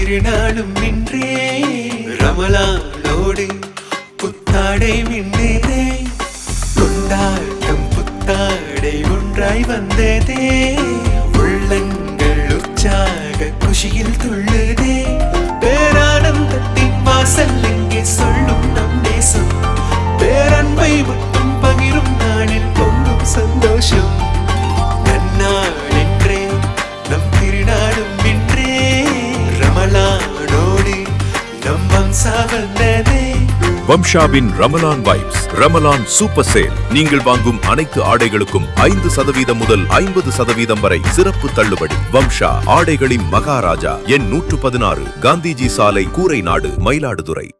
திருநாளும் நின்றே ரமலானோடு புத்தாடை மின்னேதே கொண்டாட்டம் புத்தாடை ஒன்றாய் வந்ததே உள்ளங்கள் உற்சாக குஷியில் துள்ளுதே பேரானந்தத்தின் வாசல் எங்கே சொல்லும் நம் நேசம் பேரன்பை மட்டும் பகிரும் நாளில் பொங்கும் சந்தோஷம் நன்னாள் என்றே நம் திருநாளும் இன்றே ரமலானோடு நம் வம்சா வந்ததே. வம்சாவின் Ramadan vibes Ramadan super sale. நீங்கள் வாங்கும் அனைத்து ஆடைகளுக்கும் 5% முதல் 50% வரை சிறப்பு தள்ளுபடி. வம்சா ஆடைகளின் மகாராஜா எண் 116 காந்திஜி சாலை, கூரைநாடு, மயிலாடுதுறை.